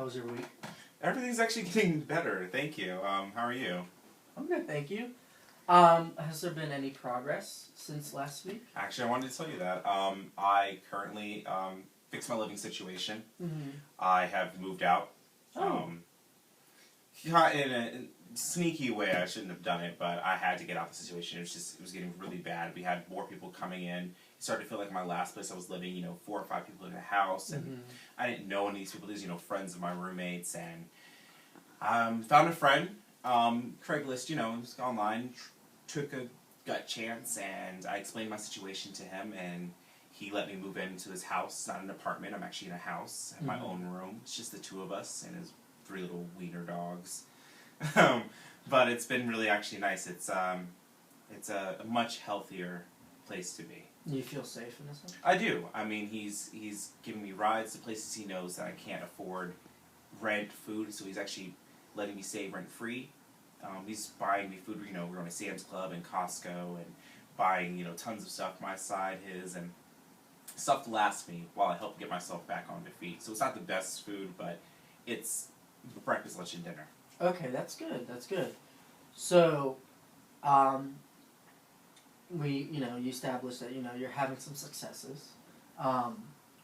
How was your week? Everything's actually getting better, thank you. How are you? I'm good, thank you. Has there been any progress since last week? Actually, I wanted to tell you that. I currently fixed my living situation. Mm-hmm. I have moved out. Oh. Yeah, in a sneaky way, I shouldn't have done it, but I had to get out of the situation. It was getting really bad. We had more people coming in. It started to feel like my last place I was living, 4 or 5 people in a house, and I didn't know any of these people. These, friends of my roommates, and found a friend, Craigslist, just online, took a gut chance, and I explained my situation to him, and he let me move into his house. It's not an apartment. I'm actually in a house. I have my own room. It's just the two of us and his 3 little wiener dogs. But it's been really actually nice. It's a much healthier place to be. You feel safe in this one? I do. I mean, he's giving me rides to places he knows that I can't afford rent, food, so he's actually letting me stay rent-free. He's buying me food. We're going to Sam's Club and Costco and buying, tons of stuff my side, his, and stuff to last me while I help get myself back on my feet. So it's not the best food, but it's breakfast, lunch, and dinner. Okay, that's good. That's good. So, you established that, you're having some successes.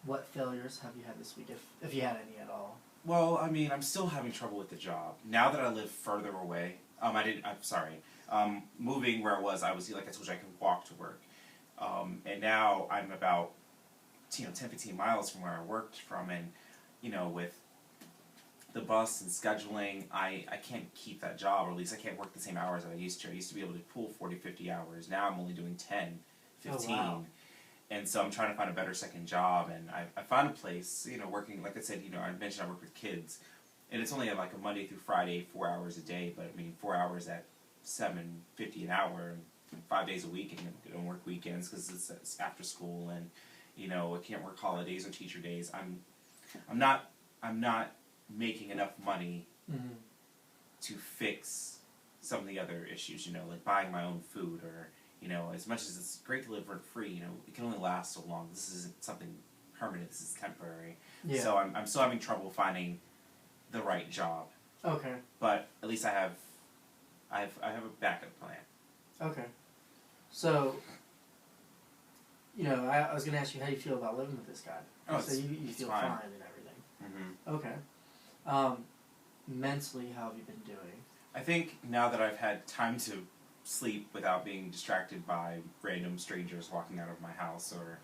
What failures have you had this week, if you had any at all? Well, I mean, I'm still having trouble with the job. Now that I live further away, moving where I was, like I told you, I can walk to work. And now I'm about, 10, 15 miles from where I worked from, and, with the bus and scheduling, I can't keep that job, or at least I can't work the same hours that I used to. I used to be able to pull 40, 50 hours. Now I'm only doing 10, 15. Oh, wow. And so I'm trying to find a better second job, and I found a place, working, like I said, I mentioned I work with kids, and it's only like a Monday through Friday, 4 hours a day, but I mean, 4 hours at $7.50 an hour, 5 days a week, and I don't work weekends because it's after school, and, I can't work holidays or teacher days. I'm not making enough money to fix some of the other issues, like buying my own food, or, as much as it's great to live rent-free, it can only last so long. This isn't something permanent, this is temporary. Yeah. So I'm still having trouble finding the right job. Okay. But at least I have a backup plan. Okay. So, I was going to ask you how you feel about living with this guy. Oh, so you feel fine and everything. Okay. Mentally, how have you been doing? I think now that I've had time to sleep without being distracted by random strangers walking out of my house, or,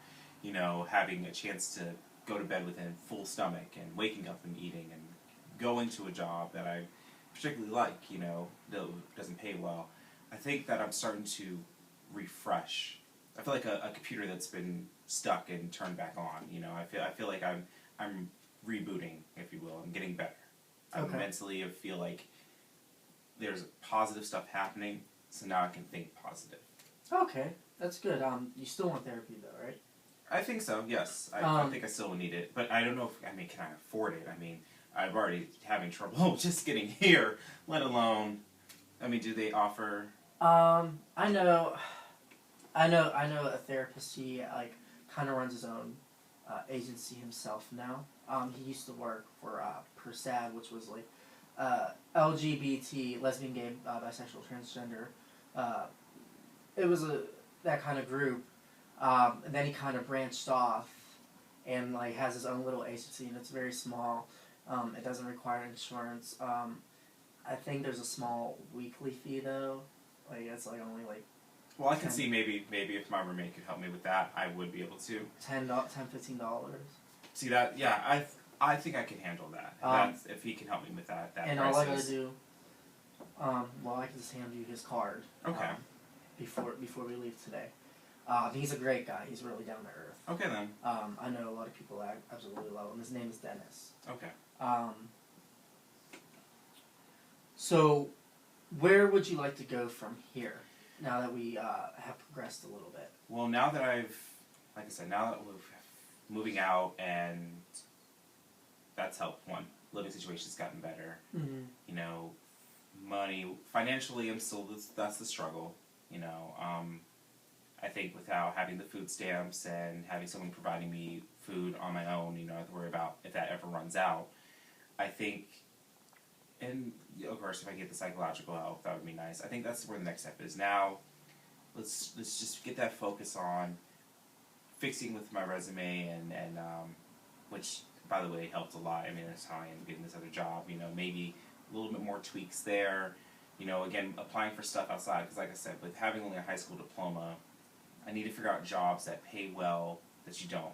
having a chance to go to bed with a full stomach and waking up and eating and going to a job that I particularly like, that doesn't pay well, I think that I'm starting to refresh. I feel like a computer that's been stuck and turned back on, I feel like I'm rebooting, if you will. I'm getting better. Okay. Mentally, I feel like there's positive stuff happening, so now I can think positive. Okay, that's good. You still want therapy though, right? I think so, yes. I think I still will need it, but I don't know if, can I afford it? I mean, I'm already having trouble just getting here, let alone, do they offer... I know a therapist. He kind of runs his own agency himself now. He used to work for PERSAD, which was LGBT, lesbian, gay, bisexual, transgender. It was that kind of group. And then he kind of branched off and has his own little agency, and it's very small. It doesn't require insurance. I think there's a small weekly fee though. It's only Well, I can see maybe if my roommate could help me with that, I would be able to. $15. See that? Yeah, I think I can handle that. If he can help me with that. And all I gotta do, I can just hand you his card. Okay. Before we leave today. He's a great guy. He's really down to earth. Okay then. I know a lot of people that absolutely love him. His name is Dennis. Okay. So, where would you like to go from here? Now that we have progressed a little bit. Well, now that like I said, now that we're moving out, and that's helped. One, living situation's gotten better. Money, financially, that's the struggle. I think without having the food stamps and having someone providing me food on my own, I have to worry about if that ever runs out. I think, and of course, if I get the psychological help, that would be nice. I think that's where the next step is. Now, let's just get that focus on fixing with my resume and which, by the way, helped a lot. I mean, that's how I ended up getting this other job. You know, maybe a little bit more tweaks there. You know, again, applying for stuff outside, because like I said, with having only a high school diploma, I need to figure out jobs that pay well that you don't.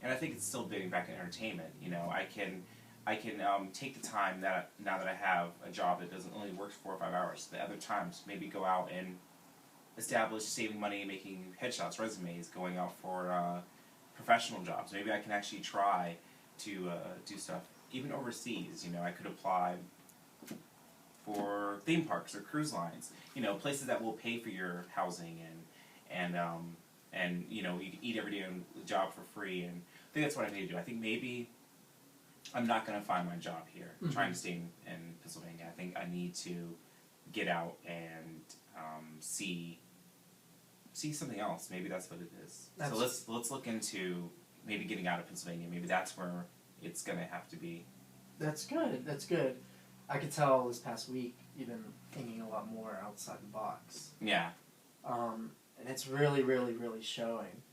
And I think it's still getting back in entertainment. You know, I can take the time that now that I have a job that doesn't only work 4 or 5 hours, the other times maybe go out and establish saving money, making headshots, resumes, going out for professional jobs. Maybe I can actually try to do stuff even overseas. You know, I could apply for theme parks or cruise lines. You know, places that will pay for your housing and you know, you can eat every day on the job for free. And I think that's what I need to do. I think maybe I'm not going to find my job here, trying to stay in Pennsylvania. I think I need to get out and see something else. Maybe that's what it is. So let's look into maybe getting out of Pennsylvania. Maybe that's where it's going to have to be. That's good. That's good. I could tell this past week you've been thinking a lot more outside the box. Yeah. And it's really, really, really showing.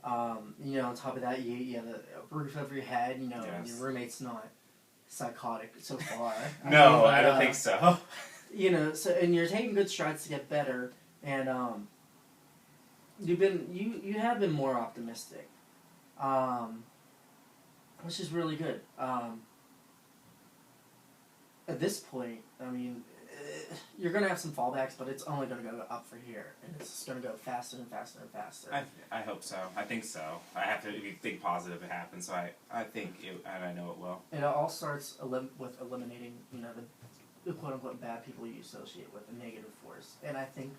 You know, on top of that, you have a roof over your head. You know, Yes. your roommate's not psychotic so far. No, I don't think so. You know, so and you're taking good strides to get better, and you have been more optimistic, which is really good. At this point, I mean, you're gonna have some fallbacks, but it's only gonna go up for here, and it's just gonna go faster and faster and faster. I hope so. I think so. I have to think positive it happens, so I think it, and I know it will. It all starts with eliminating, you know, the quote-unquote bad people you associate with a negative force. And I think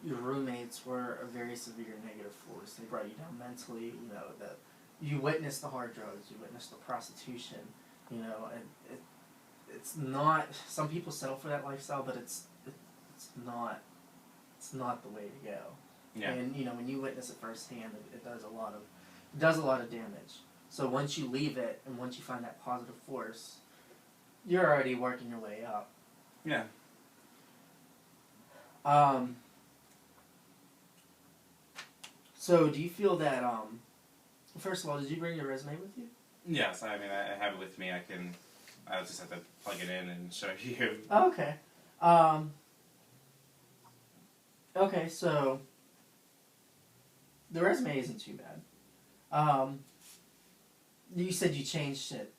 your roommates were a very severe negative force. They brought you down mentally, you know, you witnessed the hard drugs, you witnessed the prostitution, you know, and it's not, some people settle for that lifestyle, but it's not the way to go. Yeah. And, you know, when you witness it firsthand, it does a lot of damage. So once you leave it, and once you find that positive force, you're already working your way up. Yeah. So do you feel that, first of all, did you bring your resume with you? Yes, I mean, I have it with me. I'll just have to plug it in and show you. Oh, okay. Okay, so the resume isn't too bad. You said you changed it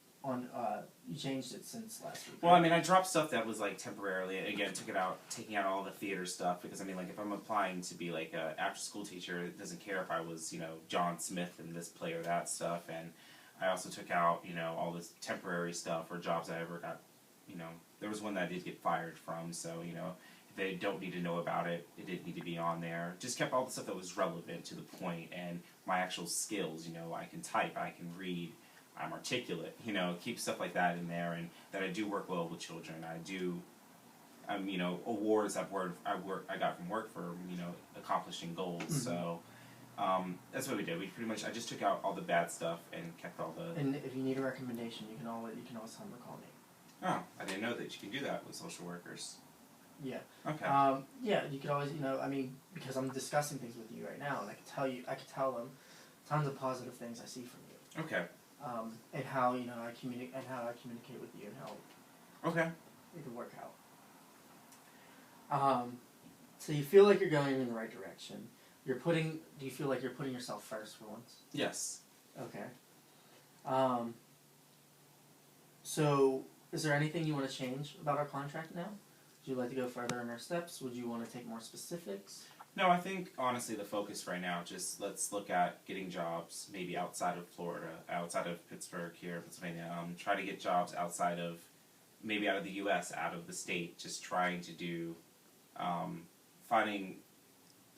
since last week. Well, I mean, I dropped stuff that was like temporarily. Again, taking out all the theater stuff because I mean, like, if I'm applying to be like a after-school teacher, it doesn't care if I was, you know, John Smith and this play or that stuff. And I also took out, you know, all this temporary stuff or jobs I ever got. You know, there was one that I did get fired from, so you know, if they don't need to know about it, it didn't need to be on there. Just kept all the stuff that was relevant to the point and my actual skills. You know, I can type, I can read. I'm articulate, you know, keep stuff like that in there, and that I do work well with children. I do, you know, awards I got from work for, you know, accomplishing goals. Mm-hmm. So that's what we did. I just took out all the bad stuff and kept all the. And if you need a recommendation, you can always tell them to call me. Oh, I didn't know that you can do that with social workers. Yeah. Okay. Yeah, you could always, you know, I mean, because I'm discussing things with you right now, and I could tell them tons of positive things I see from you. Okay. And how, you know, I communicate with you and how okay. it could work out. So you feel like you're going in the right direction. Do you feel like you're putting yourself first for once? Yes. Okay. So is there anything you want to change about our contract now? Would you like to go further in our steps? Would you want to take more specifics? No, I think, honestly, the focus right now, just let's look at getting jobs maybe outside of Florida, outside of Pittsburgh here in Pennsylvania. Try to get jobs outside of, maybe out of the U.S., out of the state, just trying to do, finding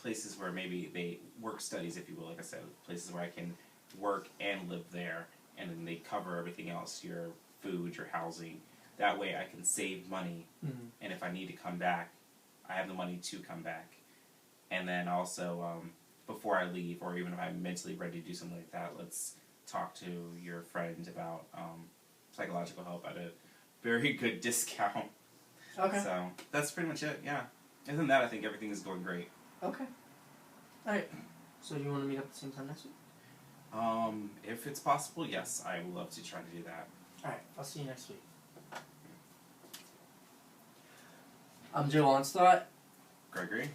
places where maybe they work studies, if you will, like I said, places where I can work and live there, and then they cover everything else, your food, your housing. That way I can save money, and if I need to come back, I have the money to come back. And then also, before I leave, or even if I'm mentally ready to do something like that, let's talk to your friend about psychological help at a very good discount. Okay. So that's pretty much it. Yeah. Other than that, I think everything is going great. Okay. All right. So you want to meet up at the same time next week? If it's possible, yes, I would love to try to do that. All right. I'll see you next week. I'm Joe Onstott. Gregory?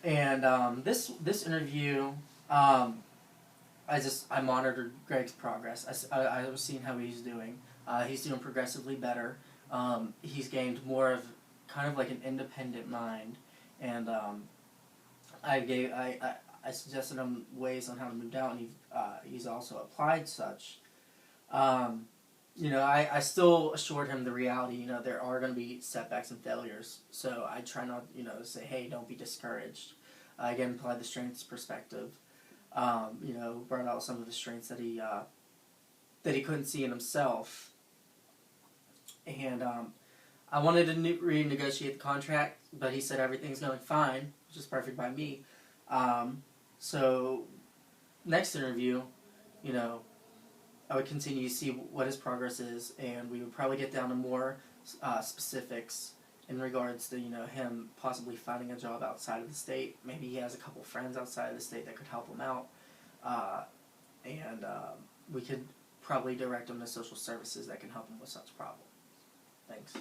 And this interview, I monitored Greg's progress. I was seeing how he's doing. He's doing progressively better. He's gained more of kind of like an independent mind, and I suggested him ways on how to move out, and he's also applied such. I still assured him the reality. There are going to be setbacks and failures, so I try not to say, hey, don't be discouraged. Again, apply the strengths perspective. Brought out some of the strengths that he couldn't see in himself, and I wanted to renegotiate the contract, but he said everything's going fine, which is perfect by me. So next interview, I would continue to see what his progress is, and we would probably get down to more specifics in regards to him possibly finding a job outside of the state. Maybe he has a couple friends outside of the state that could help him out, and we could probably direct him to social services that can help him with such problems. Thanks.